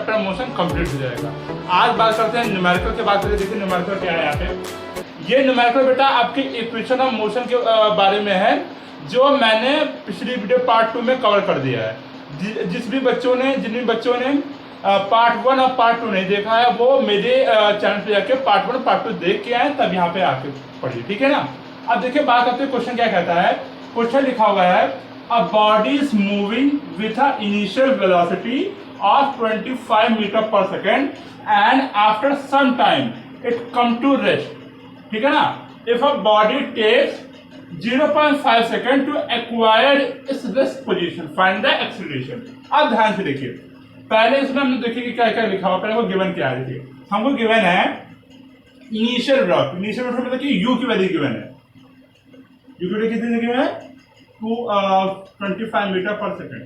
Vector motion complete हो जाएगा। आज बात करते हैं न्यूमेरिकल की बात करें। देखिए न्यूमेरिकल क्या है यहाँ पे। ये न्यूमेरिकल बेटा आपके इक्वेशन ऑफ मोशन के बारे में है, जो मैंने पिछली वीडियो पार्ट 2 में कवर कर दिया है। जिन भी बच्चों ने पार्ट 1 और पार्ट 2 नहीं देखा है, वो मेरे चैनल पे जाके पार्ट 1 पार्ट 2 देख के आए, तब यहाँ पे आके पढ़िए, ठीक है ना। अब देखिए बात करते हैं क्वेश्चन क्या कहता है। क्वेश्चन लिखा हुआ है, a body is moving with a initial velocity of 25 meter per second and after some time it come to rest, ठीक है ना। if a body takes 0.5 second to acquire its rest position, find the acceleration। अब ध्यान से देखिए, पहले इसमें हमने देखिए कि क्या क्या लिखा हुआ। पहले वो गिवन क्या है, देखिए हमको गिवन है इनिशियल वेलोसिटी। इनिशियल वेलोसिटी मतलब कि u की वैल्यू गिवन है। u की वैल्यू कितनी गिवन है, 25 मीटर पर सेकेंड,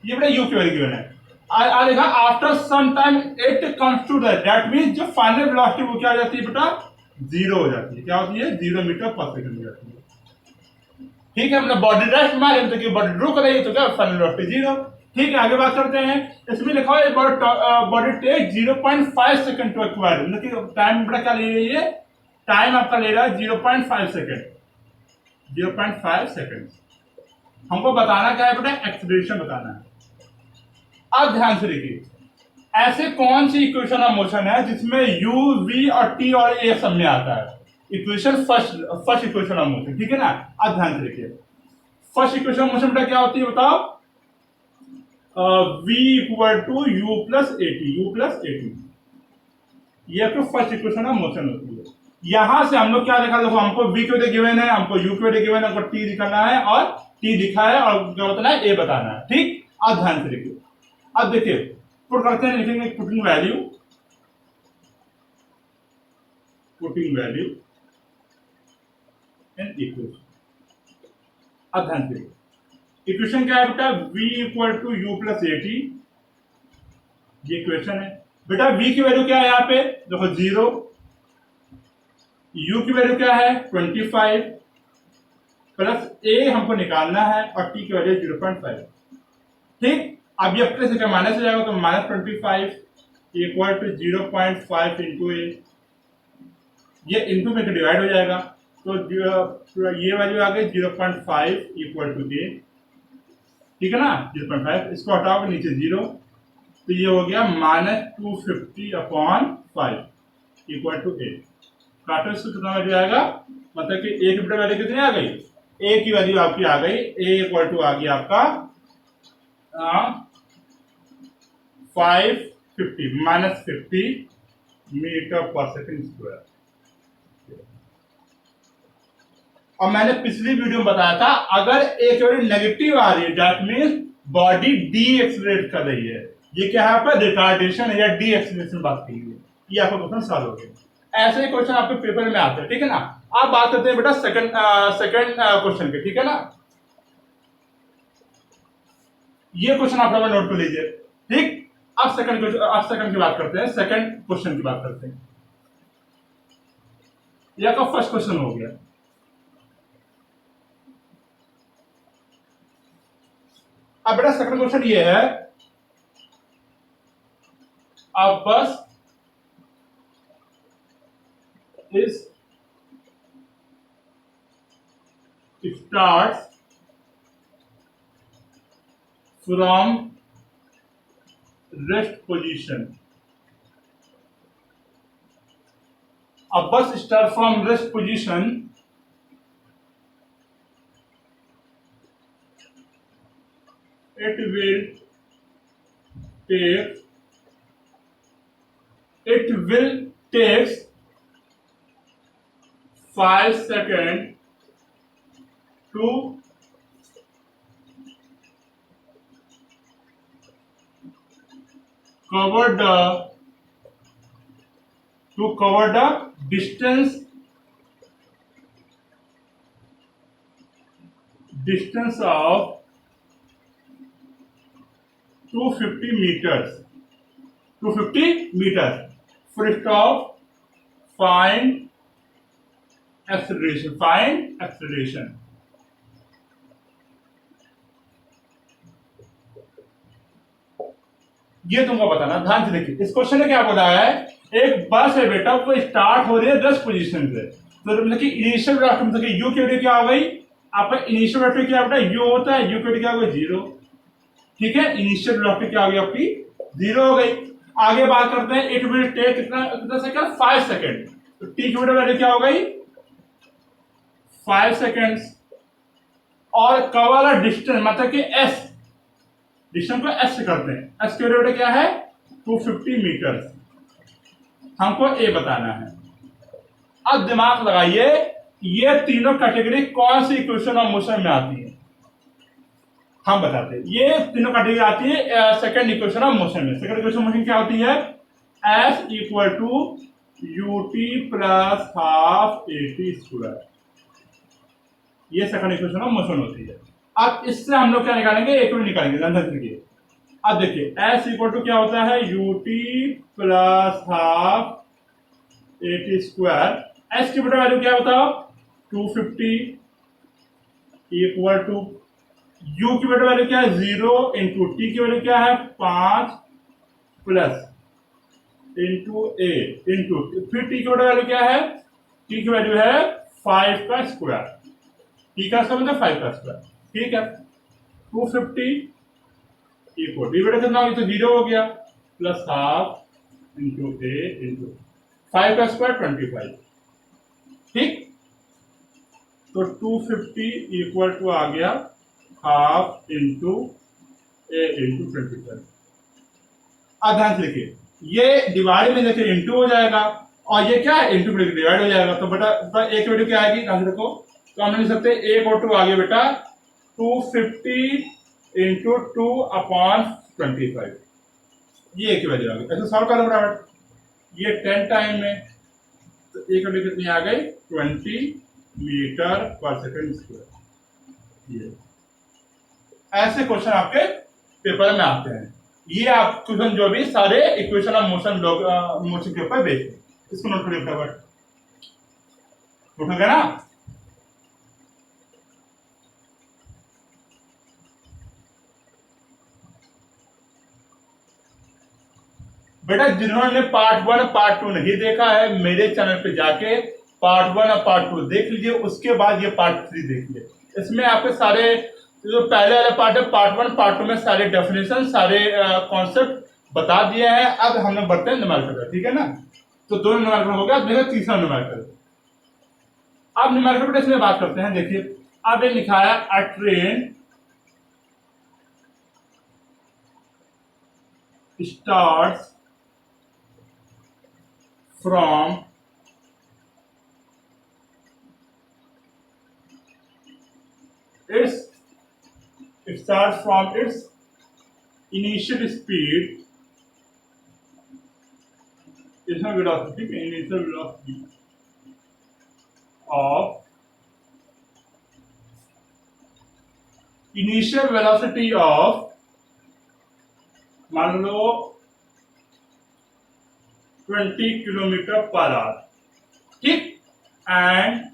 ये बेटा u की वैल्यू गिवन है। आएगा after some time it comes to that means जो फाइनल वेलोसिटी वो क्या हो जाती है बेटा, 0 हो जाती है। क्या होती है, 0 मीटर पर सेकंड हो जाती है। ठीक है, हमने बॉडी रेस्ट मारे तो कि बॉडी रुक रही है, तो क्या फाइनल वेलोसिटी 0। ठीक है, आगे बात करते हैं। इसमें लिखा हुआ है body take 0.5 second to acquire, मतलब टाइम बेटा क्या ले रही है, टाइम आपका ले रहा है 0.5 सेकंड। 0.5 सेकंड हमको बताना क्या है बेटा, एक्सेलरेशन बताना है। अब ध्यान से देखिए, ऐसे कौन सी इक्वेशन ऑफ मोशन है जिसमें u, v और t और a सब में आता है। Equation first equation of motion, ठीक है ना। अब ध्यान से देखिए, फर्स्ट इक्वेशन ऑफ मोशन बेटा क्या होती है बताओ, v equal to u plus a t, ये तो फर्स्ट इक्वेशन ऑफ मोशन होती है। यहां से हम लोग क्या देखा, देखो हमको v की वैल्यू गिवन है, हमको u की वैल्यू गिवन है, हमको t दिखाना है और t दिखा है और क्या बताना है, a बताना है। ठीक, अब ध्यान से देखिए। अब देखिए पुट करते हैं, लिखेंगे पुटिंग वैल्यू एंड इक्वेशन। अब ध्यान से इक्वेशन क्या है बेटा, v equal to u plus a t, ये इक्वेशन है बेटा। v की वैल्यू क्या है यहाँ पे, देखो 0, u की वैल्यू क्या है 25 प्लस a हमको निकालना है और t की वैल्यू 0.5। ठीक, अब ये प्लस से माइनस हो जाएगा, तो माइनस 25 इक्वल टू 0.5 इंटू ए, ये इंटू में डिवाइड हो जाएगा, तो ये वैल्यू आ गई 0.5 इक्वल टू ए, ठीक है ना। 0.5 इसको हटाओ, नीचे 0, तो ये हो गया -250/5 इक्वल टू ए। काटो इसको, कितना वैल्यू आएगा, मतलब कि ए की वैल्यू कितनी आ गई, ए की वैल्यू आपकी आ गई, ए इक्वल टू आ गया आपका 50 मीटर पर सेकंड स्क्वायर। और मैंने पिछली वीडियो में बताया था, अगर एक वैल्यू नेगेटिव आ रही है that means body D accelerate कर रही है। ये क्या है आपका, रिटार्डेशन या डी एक्सेलरेशन बात की है। ये आपका क्वेश्चन सॉल्व हो गया। ऐसे ही क्वेश्चन आपके पेपर में आते हैं, ठीक है ना। आप बात करते हैं बेटा सेकंड क्वेश्चन के, ठीक है ना। ये क्वेश्चन आप लोग नोट कर लीजिए। ठीक, अब सेकंड की बात करते हैं, सेकंड क्वेश्चन की बात करते हैं। यह का फर्स्ट क्वेश्चन हो गया। अब बेटा सेकंड क्वेश्चन ये है, अब बस इस स्टार्ट्स फ्रॉम रेस्ट पोजीशन। अब बस start from rest position, it will take 5 seconds to cover the distance of 250 meters. 250 meters. Full stop. Find acceleration. ये तुमको बताना, ध्यान से देखिए। इस क्वेश्चन ने क्या बोला है, एक बस है बेटा, वो स्टार्ट हो रही है 10 पोजीशन से, तो मतलब कि इनिशियल वेलोसिटी मतलब कि यू की वैल्यू क्या हो गई, आपका इनिशियल वेलोसिटी क्या बेटा, यू होता है, यू की वैल्यू क्या हो गई 0। ठीक है, इनिशियल वेलोसिटी क्या हो गई आपकी 0 हो गई। आगे बात करते हैं, इट विल टेक कितना कितना सेकंड, 5 सेकंड, तो टी की वैल्यू क्या हो गई 5 सेकंड्स। और कवर डिस्टेंस मतलब कि एस, डिस्टेंस को एस से करते हैं, एस की वैल्यू क्या है 250 मीटर, हमको ए बताना है। अब दिमाग लगाइए, ये तीनों कैटेगरी कौन सी इक्वेशन ऑफ मोशन में आती है, हम बताते हैं। ये तीनों कैटेगरी आती है सेकंड इक्वेशन ऑफ मोशन में। सेकंड इक्वेशन मोशन क्या होती है, s equal to u t plus half a t square, ये सेकंड इक्वेशन ऑफ मोशन होती है। अब इससे हम लोग क्या निकालेंगे, एक मिनट निकालेंगे, ध्यान देखिए। अब देखिए एस इक्वल टू क्या होता है, you t plus half a t square, S की बेटा वैल्यू क्या बताओ 250 इक्वल टू यू की बेटा वैल्यू क्या है 0 इंटू टी की वैल्यू क्या है 5 प्लस इंटू ए इंटू फिर टी की बेटा वैल्यू क्या है, टी की वैल्यू है 5 का स्क्वायर, टी का स्क्वायर मतलब 5 का स्क्वायर। ठीक है, 250 इक्वल डी बेटा कितना, तो 0 हो गया, प्लस हाफ इंटू ए इंटू 5 का स्क्वायर 25। ठीक, तो 250 इक्वल टू आ गया हाफ इंटू ए इंटू 25। अब ध्यान से देखिए, ये डिवाइड में देखिए इंटू हो जाएगा, और ये क्या है इंटू डिवाइड हो जाएगा, तो बेटा एक वैल्यू क्या आएगी, ध्यान से देखो, तो हम लिख सकते हैं एक और 2 आगे बेटा 250 इंटू 2 अपॉन 25, ये एक वैल्यू आ गई। ऐसे सॉल्व करो बराबर, ये 10 टाइम में, तो एक वैल्यू कितनी आ गई 20 मीटर पर सेकंड स्क्वायर। ये ऐसे क्वेश्चन आपके पेपर में आते हैं। ये आप क्वेश्चन जो भी सारे इक्वेशन ऑफ मोशन मोशन के ऊपर बेस्ड है, इसको नोट करिए फटाफट, नोट हो गया ना। बेटा जिन्होंने पार्ट 1 पार्ट 2 नहीं देखा है, मेरे चैनल पे जाके पार्ट 1 और पार्ट 2 देख लीजिए, उसके बाद ये पार्ट 3 देखिए। इसमें आपके सारे जो पहले वाला पार्ट है पार्ट 1 पार्ट 2 में सारे डेफिनेशन सारे कॉन्सेप्ट बता दिए हैं। अब हम लोग बढ़ते हैं न्यूमेरिकल, ठीक है ना, तो 2 न्यूमेरिकल हो गया, देखो तीसरा न्यूमेरिकल। अब न्यूमेरिकल बेटा इसमें बात करते हैं, देखिए अब ये लिखा है अ train starts from it starts from its initial speed, initial velocity of मान लो 20 किलोमीटर पर आवर, ठीक, and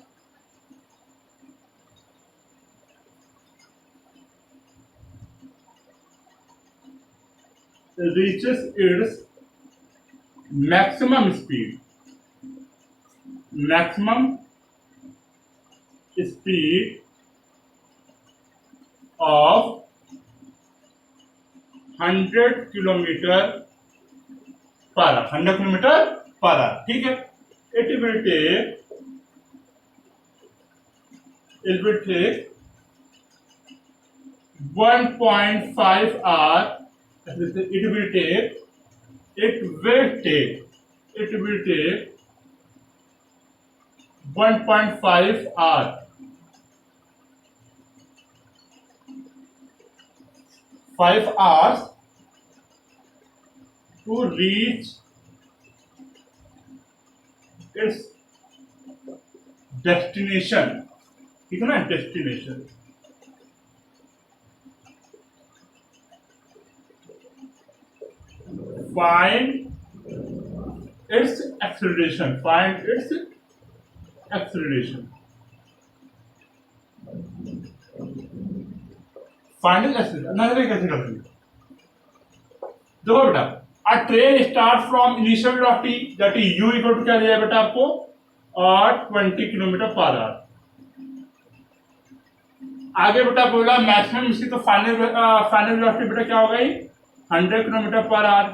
reaches its maximum speed of 100 kilometre per hour, 100 kilometre per hour, ठीक है। it will take 1.5 hour, it will take 1.5 hour, 5 hours to reach its destination, ठीक है ना, destination। find its acceleration, final acceleration, कैसे करते हैं, देखो बेटा, a train start from initial velocity that is u equal to क्या दिया है बेटा आपको, 20 किलोमीटर पर आवर। आगे बेटा बोला मैक्सिमम स्पीड, तो फाइनल वेलोसिटी बेटा क्या हो गई, 100 किलोमीटर पर आवर।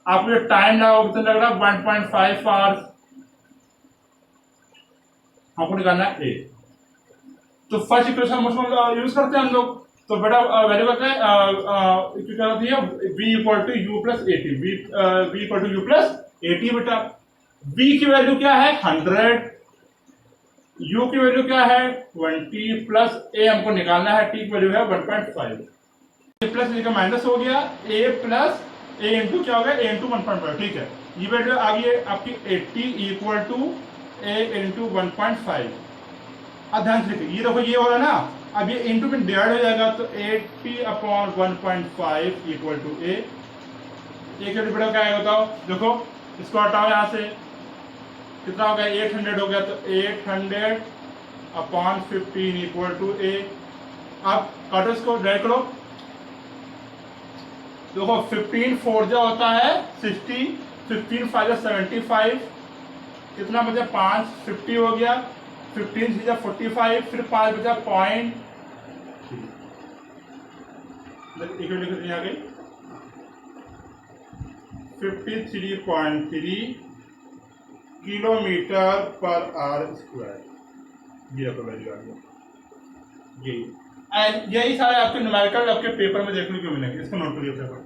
आपको जो टाइम लगा वो कितना लग रहा है, 1.5 आवर्स। आपको निकालना है ए। तो फर्स्ट इक्वेशन मोशन यूज करते हैं हम लोग। तो बेटा वैल्यू क्या है, v equal to u plus a t, v equal to u plus a t. बेटा v की वैल्यू क्या है 100, u की वैल्यू क्या है 20 प्लस a हमको निकालना है, t की वैल्यू है 1.5। a प्लस a का माइनस हो गया, a प्लस a इंटू क्या हो गया, a इंटू 1.5। ठीक है, ये वैल्यू आ गई है आपकी 80 इक्वल टू a इंटू 1.5। अब ध्यान से देखिए, ये देखो ये हो रहा है ना, अब ये इंटू में डिवाइड हो जाएगा, तो 80 अपॉन 1.5 इक्वल टू a। एक बेटा क्या है बताओ, देखो इसको हटाओ यहाँ से, कितना हो गया 800 हो गया, तो 800 अपॉन 15 इक्वल टू a। अब काटो इसको, डिवाइड करो। देखो 15 4 जो होता है 60, 15 5 75, कितना बचा 5, 50 हो गया, 15 से 45, फिर 5 बचा पॉइंट, आ गई 53.3 किलोमीटर पर आवर स्क्वायर। ये आपका वैल्यू आ गया। यही सारे आपके न्यूमेरिकल आपके पेपर में देखने को मिलेंगे, इसको नोट करिए पेपर।